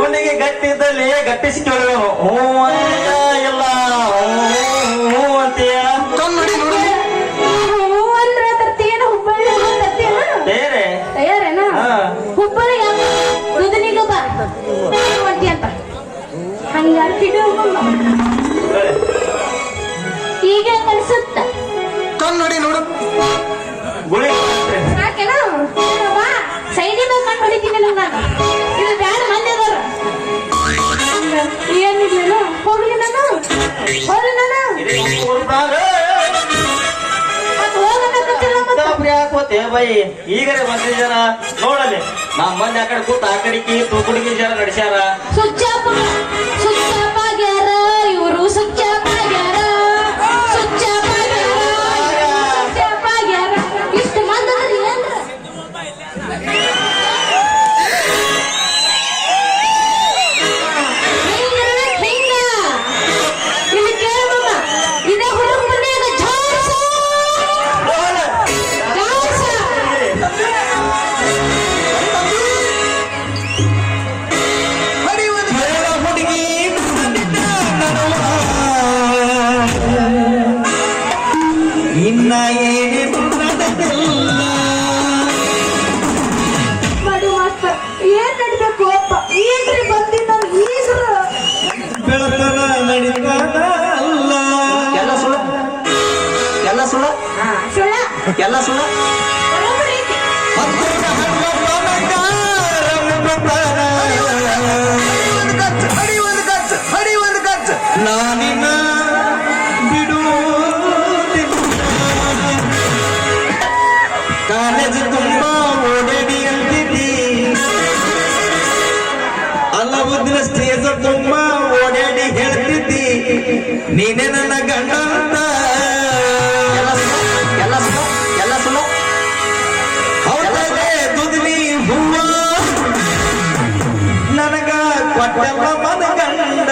ಗುಂಡಿಗೆ ಗಟ್ಟಿ ಇದ್ದಲ್ಲಿ ಗಟ್ಟಿಸಿಕೊಳ್ಳು ಹ್ಞೂ ಅಂತ ಇಲ್ಲ ಹ್ಞೂ ಅಂತೀಯ ಕನ್ನಡಿ ನೋಡು ಹ್ಞೂ ಅಂದ್ರ ತರ್ತೀಯನ ಹುಬ್ಬಳ್ಳಿ ತರ್ತೀಯನ ಬೇರೆ ತಯಾರೇನ ಹುಬ್ಬಳ್ಳಿ ದುದನಿಗ ಬಾ ಹೊಂಟಿ ಅಂತ ಹಂಗ ಈಗ ಕನ್ಸುತ್ತ ಕನ್ನಡಿ ನೋಡು ಗುಳಿ ಸಾಕೇನ ಬಾ ಸೈಡಿನ ಕಣ್ಣು ಹೊಡಿತೀನಿ ನಾನು ಇದು ಬ್ಯಾಡ ಮಂದಿ ಅದಾರ ಏನಿಲ್ಲ ಹೋಗ್ಲಿ ನಾನು ಹೋಗ್ಲಿ ನಾನು ಯಾಕೋತೆ ಬೈ ಈಗರೆ ಬಂದಿದ್ದ ಜನ ನೋಡಲಿ ನಮ್ಮ ಮಂದಿ ಆ ಕಡೆ ಕೂತ ಆ ಕಡೆಗೆ ತುಕುಡಿಗೆ ಜನ ನಡೆಸ್ಯಾರ ಸುಚ್ಚಾಪಾಗ್ಯಾರ ಇವರು ಸುಚ್ಚಾಪಾಗ್ಯಾರ ಇಷ್ಟು ಮಂದಿ ಏನ್ರ ಇಲ್ಲಿ ಕೇಳಮ್ಮ ಇದೇ ಹುಡುಗ ಮನ್ಯಾಗ ಹುಡುಗಿ ಇನ್ನ ಏನು ಮಾಡಿ ಮಾಸ್ಟರ್ ಏನ್ ನಡಿಬೇಕು ಅಪ್ಪ ಏನ್ರಿ ಬಂದಿದ್ದ ಈಗ್ರ ಬೆಳಕನ ನಡಿತಾನ ಅಲ್ಲ ಎಲ್ಲ ಸುಳ್ಳ ಎಲ್ಲ ಸುಳ್ಳ ಸುಳ್ಳ ಎಲ್ಲ ಸುಳ್ಳ ಬರೋಬ್ಬರಿ ಐತಿ. ನಾನಿನ ಬಿಡುವುದಿಲ್ಲ ಕಾಲೇಜ್ ತುಂಬಾ ಓಡಾಡಿ ಅಂತಿದ್ದಿ ಅಲ್ಲವುದ್ರ ಸ್ಟೇಜ್ ತುಂಬಾ ಓಡಾಡಿ ಹೇಳ್ತಿದ್ದಿ ನೀನೇ ನನ್ನ ಗಂಡ ಅಂತ ಎಲ್ಲ ಸುಳ್ಳ ಎಲ್ಲ ಸುಳ್ಳ ಹೌದೇ ದುದ್ಲಿ ಹೂವ ನನಗ ಕೊಟ್ಟೆಲ್ಲ ಮನ ಗಂಡ